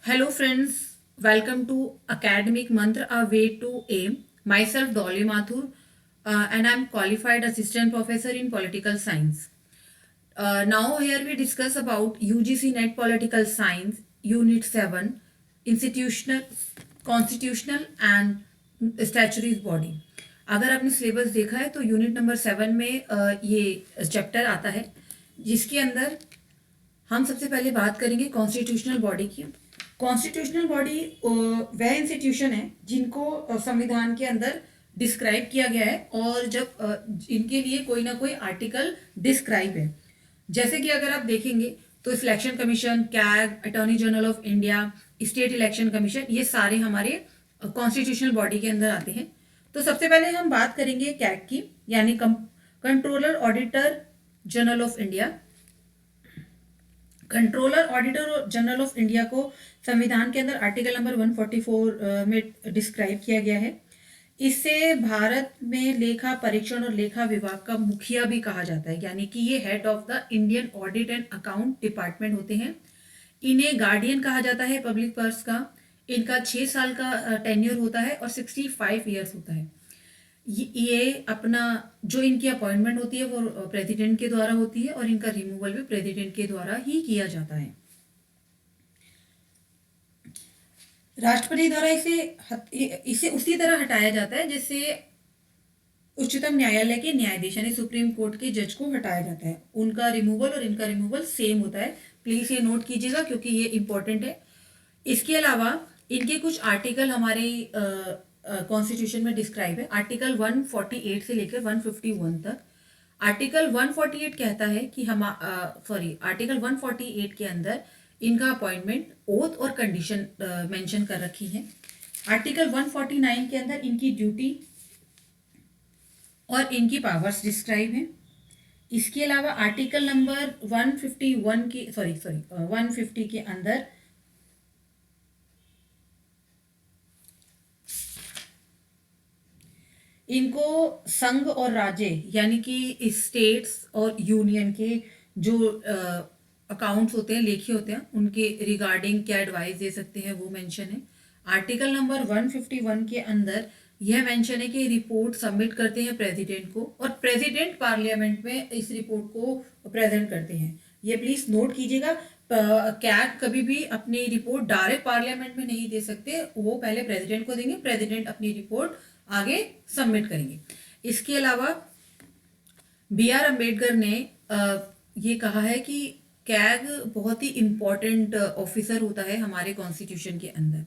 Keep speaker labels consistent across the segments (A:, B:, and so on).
A: Hello, friends. Welcome to Academic Mantra, A Way to Aim. Myself, Dolly Mathur, and I'm qualified assistant professor in political science. Now, here we discuss about UGC Net Political Science, Unit 7, Institutional, Constitutional and Statutory Body. अगर आपने syllabus देखा है तो unit number 7 में ये chapter आता है जिसके अंदर हम सबसे पहले बात करेंगे कॉन्स्टिट्यूशनल बॉडी की। कॉन्स्टिट्यूशनल बॉडी वह इंस्टीट्यूशन है जिनको संविधान के अंदर डिस्क्राइब किया गया है और जब इनके लिए कोई ना कोई आर्टिकल डिस्क्राइब है। जैसे कि अगर आप देखेंगे तो selection commission, CAG, attorney general of India, state election commission, ये सारे हमारे कॉन्स्टिट्यूशनल बॉडी के अंदर आते हैं। तो सबसे पहले हम बात करेंगे कैग की, यानी controller auditor general of India. Controller auditor general of India को संविधान के अंदर आर्टिकल नंबर 144 में डिस्क्राइब किया गया है। इसे भारत में लेखा परीक्षण और लेखा विभाग का मुखिया भी कहा जाता है, यानी कि ये head of the Indian audit and account department होते हैं। इन्हें गार्डियन कहा जाता है पब्लिक पर्स का। इनका 6 साल का टेन्योर होता है और 65 ईयर्स होता है। ये अपना जो इनकी अपॉइंटमेंट होती है वो प्रेसिडेंट के द्वारा होती है और इनका रिमूवल भी प्रेसिडेंट के द्वारा ही किया जाता है। राष्ट्रपति द्वारा इसे उसी तरह हटाया जाता है जैसे उच्चतम न्यायालय के न्यायाधीश यानी सुप्रीम कोर्ट के जज को हटाया जाता है। उनका रिमूवल और इनका रिमूवल सेम होता है। प्लीज ये नोट कीजिएगा क्योंकि ये इंपॉर्टेंट है। इसके अलावा इनके कुछ आर्टिकल हमारे कॉन्स्टिट्यूशन में डिस्क्राइब है। आर्टिकल 148 से लेकर 151 तक। आर्टिकल 148 कहता है कि आर्टिकल 148 के अंदर इनका अपॉइंटमेंट ओथ और कंडीशन मेंशन कर रखी है। आर्टिकल 149 के अंदर इनकी ड्यूटी और इनकी पावर्स डिस्क्राइब है। इसके अलावा आर्टिकल नंबर 151 की 150 के अंदर इनको संघ और राज्य यानी कि स्टेट्स और यूनियन के जो अकाउंट्स होते हैं, लेखे होते हैं, उनके रिगार्डिंग क्या एडवाइस दे सकते हैं वो मेंशन है। आर्टिकल नंबर 151 के अंदर यह मेंशन है कि रिपोर्ट सबमिट करते हैं प्रेसिडेंट को और प्रेसिडेंट पार्लियामेंट में इस रिपोर्ट को प्रेजेंट करते हैं। ये प्लीज नोट कीजिएगा। कैग कभी भी अपनी रिपोर्ट डायरेक्ट पार्लियामेंट में नहीं दे सकते, वो पहले प्रेसिडेंट को देंगे, प्रेसिडेंट अपनी रिपोर्ट आगे सबमिट करेंगे। इसके अलावा बी आर अम्बेडकर ने ये कहा है कि कैग बहुत ही इम्पोर्टेंट ऑफिसर होता है हमारे कॉन्स्टिट्यूशन के अंदर।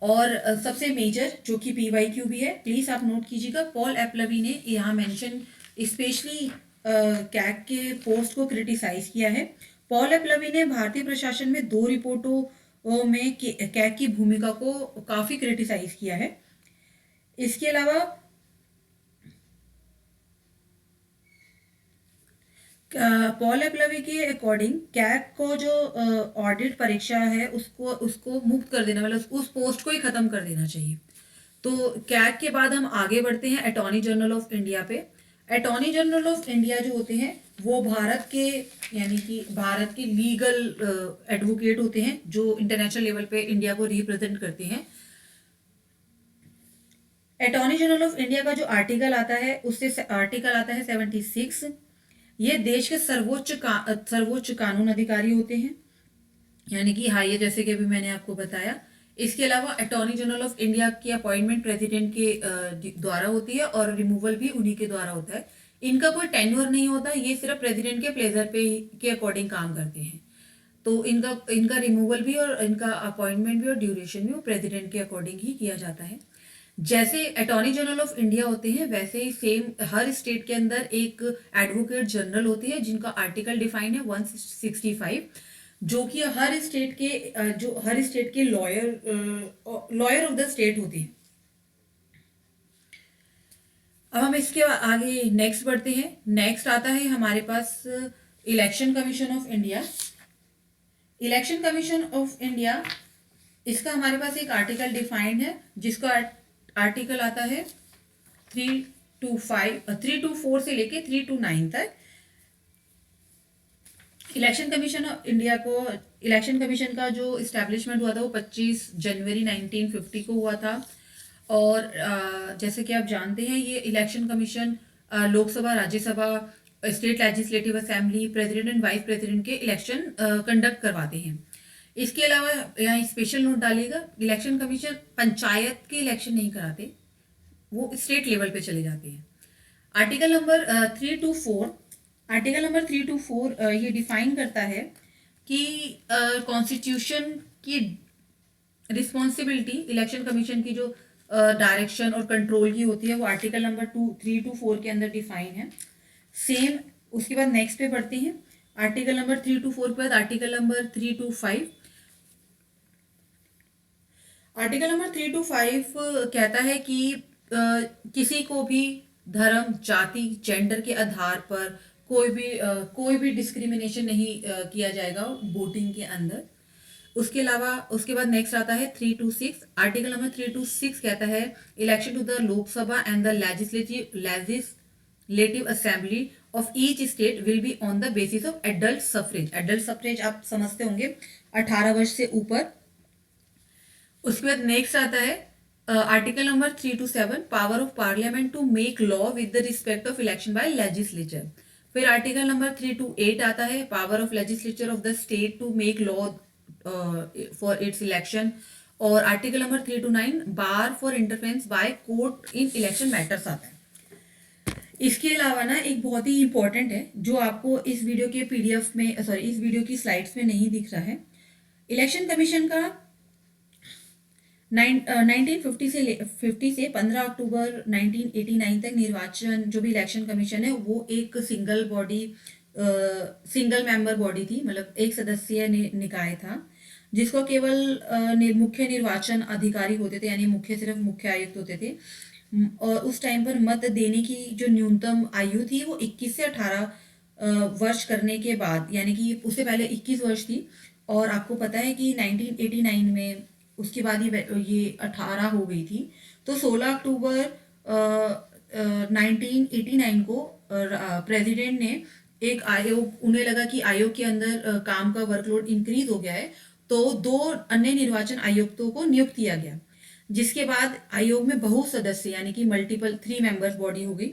A: और सबसे मेजर जो कि PYQ भी है, प्लीज आप नोट कीजिएगा। पॉल एपलवी ने यहाँ मेंशन स्पेशली कैग के पोस्ट को क्रिटिसाइज किया है। पॉल एपलवी ने भारतीय प्रशासन में 2 रिपोर्टों में कैग की भूमिका को काफी क्रिटिसाइज किया है। इसके अलावा पॉल एपलवी के अकॉर्डिंग कैग को जो ऑडिट परीक्षा है उसको मुक्त कर देना, मतलब उस पोस्ट को ही खत्म कर देना चाहिए। तो कैग के बाद हम आगे बढ़ते हैं अटॉर्नी जनरल ऑफ इंडिया पे। अटॉर्नी जनरल ऑफ इंडिया जो होते हैं वो भारत के यानी कि भारत के लीगल एडवोकेट होते हैं जो इंटरनेशनल लेवल पे इंडिया को रिप्रेजेंट करते हैं। अटॉर्नी जनरल ऑफ इंडिया का जो आर्टिकल आता है उससे आर्टिकल आता है 76। ये देश के सर्वोच्च कानून अधिकारी होते हैं, यानी कि हाई, जैसे कि अभी मैंने आपको बताया। इसके अलावा अटॉर्नी जनरल ऑफ इंडिया की अपॉइंटमेंट प्रेसिडेंट के द्वारा होती है और रिमूवल भी उन्हीं के द्वारा होता है। इनका कोई टेन्योर नहीं होता, ये सिर्फ प्रेसिडेंट के प्लेजर पे के अकॉर्डिंग काम करते हैं। तो इनका रिमूवल भी और इनका अपॉइंटमेंट भी और ड्यूरेशन भी वो प्रेसिडेंट के अकॉर्डिंग ही किया जाता है। जैसे अटॉर्नी जनरल ऑफ इंडिया होते हैं वैसे ही सेम हर स्टेट के अंदर एक एडवोकेट जनरल होती है जिनका आर्टिकल डिफाइन है 165, जो कि हर स्टेट के लॉयर ऑफ द स्टेट होते हैं। अब हम इसके आगे नेक्स्ट बढ़ते हैं। नेक्स्ट आता है हमारे पास Election Commission of India. Election Commission of India, इसका हमारे पास एक आर्टिकल डिफाइंड है जिसका आर्टिकल आता है 324 से लेके 329 तक। इलेक्शन कमीशन ऑफ इंडिया को, इलेक्शन कमीशन का जो इस्टेब्लिशमेंट हुआ था वो 25 जनवरी 1950 को हुआ था। और जैसे कि आप जानते हैं ये election commission Lok Sabha, Rajya Sabha, state legislative assembly, president and vice president के इलेक्शन कंडक्ट करवाते हैं। इसके अलावा यहाँ स्पेशल नोट डालिएगा, इलेक्शन कमीशन पंचायत के इलेक्शन नहीं कराते, वो स्टेट लेवल पे चले जाते हैं। Article number 3 to 4, article number 3 to 4 ये डिफाइन करता है कि कॉन्स्टिट्यूशन की रिस्पॉन्सिबिलिटी इलेक्शन कमीशन की जो डायरेक्शन और कंट्रोल की होती है वो आर्टिकल नंबर 3 to 4 के अंदर डिफाइन है। सेम उसके बाद नेक्स्ट पे बढ़ते हैं, आर्टिकल नंबर 3 to 4 के बाद article number 3 to 5। Article number 3 to 5 कहता है कि किसी को भी धर्म, जाति, जेंडर के आधार पर कोई भी डिस्क्रिमिनेशन नहीं किया जाएगा वोटिंग के अंदर। उसके अलावा उसके बाद नेक्स्ट आता है 3 to 6। आर्टिकल नंबर 3 to 6 कहता है election to the Lok Sabha and the legislative assembly of each state will be on the basis of adult suffrage. Adult suffrage आप समझते होंगे, 18 वर्ष से ऊपर। उसके बाद नेक्स्ट आता है article number 3 to 7, power of parliament to make law with the respect of election by legislature. फिर आर्टिकल नंबर 3 to 8 आता है, power of legislature of the state to make law for its election. और article number 3 to 9, bar for interference by court in election matters आता है। इसके अलावा ना एक बहुत ही इंपॉर्टेंट है जो आपको इस वीडियो के पीडीएफ में, सॉरी इस वीडियो की स्लाइड्स में नहीं दिख रहा है। इलेक्शन कमीशन का 1950 से 15 अक्टूबर 1989 तक निर्वाचन, जो भी इलेक्शन कमीशन है वो एक single body, single member body थी, मतलब एक सदस्यीय निकाय था जिसको केवल मुख्य निर्वाचन अधिकारी होते थे, यानी सिर्फ मुख्य आयुक्त होते थे। और उस टाइम पर मत देने की जो न्यूनतम आयु थी वो 21 से 18 वर्ष करने के बाद, यानी कि उससे पहले 21 वर्ष थी। और आपको पता है कि 1989 में उसके बाद ये 18 हो गई थी। तो 16 अक्टूबर 1989 को प्रेसिडेंट ने एक आयोग, उन्हें लगा कि आयोग के अंदर काम का वर्कलोड इंक्रीज हो गया है, तो 2 अन्य निर्वाचन आयुक्तों को नियुक्त किया गया, जिसके बाद आयोग में बहु सदस्य यानी कि मल्टीपल 3 मेंबर्स बॉडी हो गई,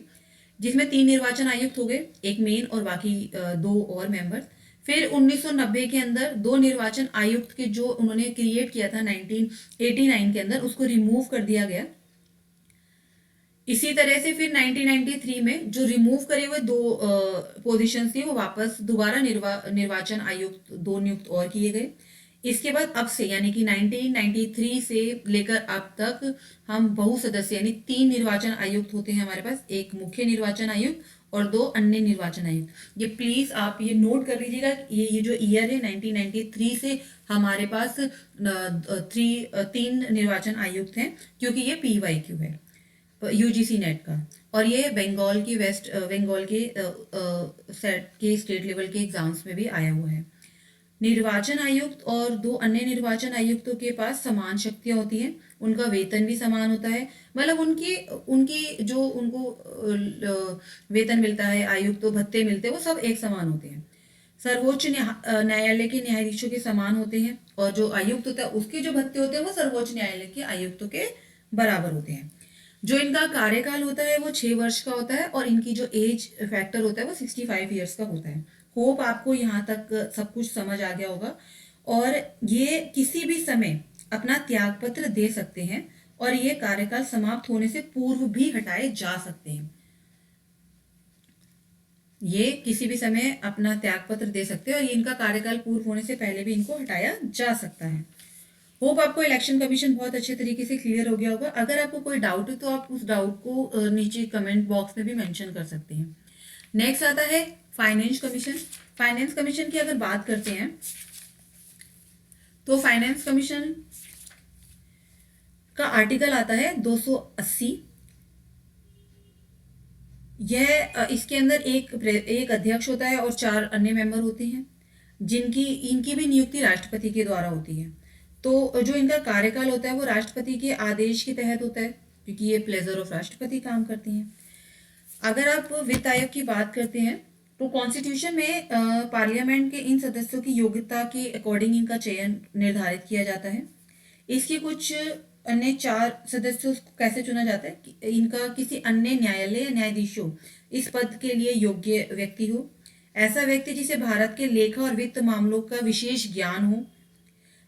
A: जिसमें 3 निर्वाचन आयुक्त हो गए, एक मेन और बाकी 2 और मेंबर्स। फिर 1990 के अंदर 2 निर्वाचन आयुक्त के जो उन्होंने क्रिएट किया था 1989 के अंदर, उसको रिमूव कर दिया गया। इसी तरह से फिर 1993 में जो रिमूव करे हुए 2 पोजीशन थी वो वापस दोबारा निर्वाचन आयुक्त 2 नियुक्त और किए गए। इसके बाद अब से यानी कि 1993 से लेकर अब तक हम बहु सदस्य यानी 3 निर्वाचन आयुक्त होते हैं हमारे पास, एक मुख्य निर्वाचन आयुक्त और 2 अन्य निर्वाचन आयुक्त। ये प्लीज आप ये नोट कर लीजिएगा, ये जो ईयर है 1993 से हमारे पास 3 निर्वाचन आयुक्त हैं, क्योंकि ये PYQ है यूजीसी नेट का, और ये बंगाल के सेट के स्टेट लेवल के एग्जाम्स में भी आया हुआ है। निर्वाचन आयुक्त और 2 अन्य निर्वाचन आयुक्तों के पास समान शक्तियां होती हैं, उनका वेतन भी समान होता है, मतलब उनकी जो उनको वेतन मिलता है, आयुक्तों भत्ते मिलते हैं, वो सब एक समान होते हैं। सर्वोच्च न्यायालय के न्यायाधीशों के समान होते हैं, और जो आयुक्त होता है उसके जो भत्ते होते हैं वो सर्वोच्च न्यायालय के आयुक्तों के बराबर होते हैं। जो इनका कार्यकाल होता है वो 6 वर्ष का होता है, और इनकी जो एज फैक्टर होता है वो 65 ईयर्स का होता है। होप आपको यहाँ तक सब कुछ समझ आ गया होगा। और ये किसी भी समय अपना त्यागपत्र दे सकते हैं, और ये कार्यकाल समाप्त होने से पूर्व भी हटाए जा सकते हैं। ये किसी भी समय अपना त्यागपत्र दे सकते हैं, और ये इनका कार्यकाल पूर्व होने से पहले भी इनको हटाया जा सकता है। होप आपको इलेक्शन कमीशन बहुत अच्छे तरीके से क्लियर हो गया होगा। अगर आपको कोई डाउट है तो आप उस डाउट को नीचे कमेंट बॉक्स में भी मेंशन कर सकते हैं। नेक्स्ट आता है फाइनेंस कमीशन। फाइनेंस कमीशन की अगर बात करते हैं तो फाइनेंस कमीशन का आर्टिकल आता है 280। यह इसके अंदर एक अध्यक्ष होता है और 4 अन्य मेंबर होते हैं, इनकी भी नियुक्ति राष्ट्रपति के द्वारा होती है। तो जो इनका कार्यकाल होता है वो राष्ट्रपति के आदेश के तहत होता है, क्योंकि ये प्लेजर ऑफ राष्ट्रपति काम करती हैं। अगर आप वित्त आयोग की बात करते हैं तो कॉन्स्टिट्यूशन में पार्लियामेंट के इन सदस्यों की योग्यता के अकॉर्डिंग इनका चयन निर्धारित किया जाता है। इसके कुछ अन्य 4 सदस्यों को कैसे चुना जाता है कि इनका किसी अन्य न्यायालय या न्यायाधीश हो इस पद के लिए योग्य व्यक्ति हो, ऐसा व्यक्ति जिसे भारत के लेखा और वित्त मामलों का विशेष ज्ञान हो,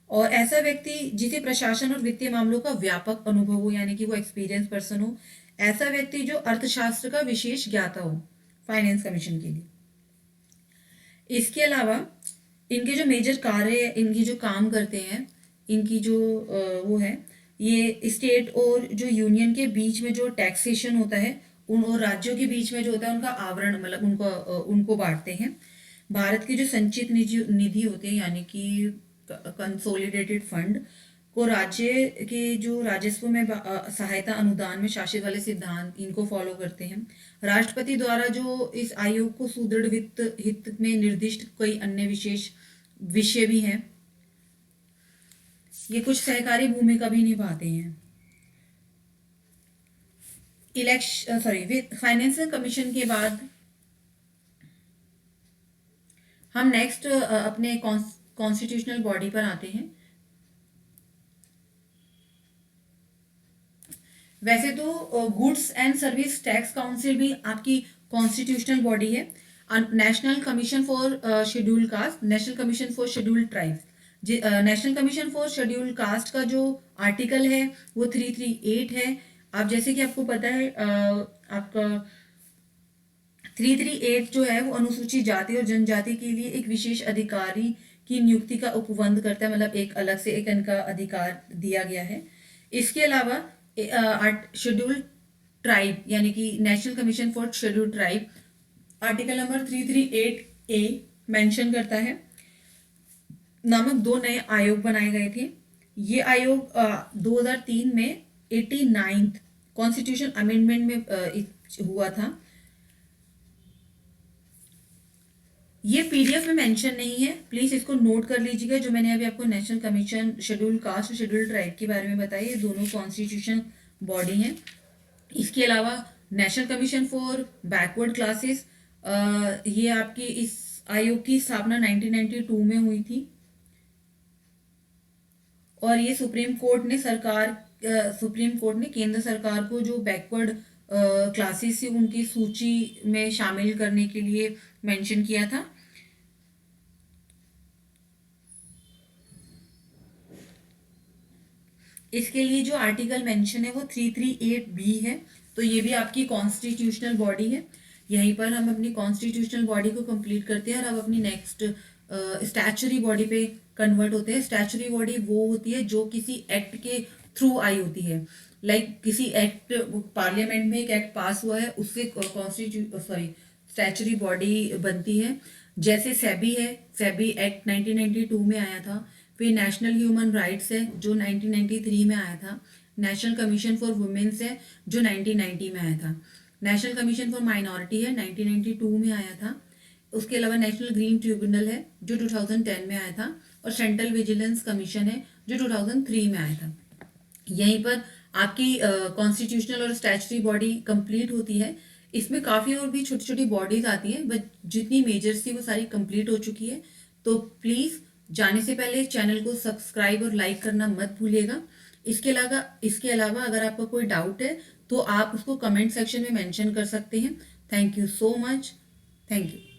A: और ऐसा व्यक्ति जिसे प्रशासन और वित्तीय मामलों का व्यापक अनुभव हो, यानी कि वो एक्सपीरियंस पर्सन हो, ऐसा व्यक्ति जो अर्थशास्त्र का विशेष ज्ञाता हो फाइनेंस कमीशन के लिए। इसके अलावा इनके जो मेजर कार्य है, इनकी जो काम करते हैं, इनकी जो वो है, ये स्टेट और जो यूनियन के बीच में जो टैक्सेशन होता है उन और राज्यों के बीच में जो होता है उनका आवरण, मतलब उनको बांटते हैं। भारत की जो संचित निधि निधि होती है, यानी कि कंसोलिडेटेड फंड को राज्य के जो राजस्व में सहायता अनुदान में शासित वाले सिद्धांत इनको फॉलो करते हैं। राष्ट्रपति द्वारा जो इस आयोग को सुदृढ़ वित्त हित में निर्दिष्ट कई अन्य विशेष विषय भी हैं। ये कुछ सहकारी भूमिका भी निभाते हैं। फाइनेंशियल कमीशन के बाद हम नेक्स्ट अपने कॉन्स्टिट्यूशनल बॉडी पर आते हैं। वैसे तो goods and service tax council भी आपकी कॉन्स्टिट्यूशनल बॉडी है। National commission for scheduled caste, national commission for scheduled tribes. National commission for scheduled caste का जो आर्टिकल है वो 338 है। अब जैसे कि आपको पता है आपका 338 जो है वो अनुसूचित जाति और जनजाति के लिए एक विशेष अधिकारी की नियुक्ति का उपबंध करता है, मतलब एक अलग से एक इनका अधिकार दिया गया है। इसके अलावा शेड्यूल्ड ट्राइब यानी कि national commission for scheduled tribe article number 338A mention करता है नामक 2 नए आयोग बनाए गए थे। ये आयोग 2003 में 89th कॉन्स्टिट्यूशन अमेंडमेंट में हुआ था। ये पीडीएफ में मेंशन नहीं है, प्लीज इसको नोट कर लीजिएगा। जो मैंने अभी आपको नेशनल कमीशन शेड्यूल्ड कास्ट और शेड्यूल्ड ट्राइब के बारे में बताया, ये दोनों कॉन्स्टिट्यूशन बॉडी हैं। इसके अलावा national commission for backward classes, ये आपकी इस आयोग की स्थापना 1992 में हुई थी और ये सुप्रीम कोर्ट ने केंद्र सरकार को जो बैकवर्ड क्लासेस थी उनकी सूची में शामिल करने के लिए मेंशन किया था। इसके लिए जो आर्टिकल मेंशन है वो 338B है। तो ये भी आपकी कॉन्स्टिट्यूशनल बॉडी है। यहीं पर हम अपनी कॉन्स्टिट्यूशनल बॉडी को कंप्लीट करते हैं और अब अपनी नेक्स्ट स्टैचुरी बॉडी पे कन्वर्ट होते हैं। स्टैचुरी बॉडी वो होती है जो किसी एक्ट के थ्रू आई होती है। किसी एक्ट, पार्लियामेंट में एक एक्ट पास हुआ है, उससे स्टैचुरी बॉडी बनती है। जैसे सेबी है, सेबी एक्ट 1992 में आया था। फिर नेशनल ह्यूमन राइट्स है जो 1993 में आया था। नेशनल कमीशन फॉर वुमेन्स है जो 1990 में आया था। नेशनल कमीशन फॉर माइनॉरिटी है 1992 में आया था। उसके अलावा नेशनल ग्रीन ट्रिब्यूनल है जो 2010 में आया था और सेंट्रल विजिलेंस कमीशन है जो 2003 में आया था। यहीं पर आपकी कॉन्स्टिट्यूशनल और स्टैचुरी बॉडी कंप्लीट होती है। इसमें काफ़ी और भी छोटी छोटी बॉडीज आती हैं, बट जितनी मेजर्स थी वो सारी कंप्लीट हो चुकी है। तो प्लीज़ जाने से पहले चैनल को सब्सक्राइब और लाइक करना मत भूलिएगा। इसके अलावा अगर आपका कोई डाउट है तो आप उसको कमेंट सेक्शन में मेंशन कर सकते हैं। Thank you so much. Thank you.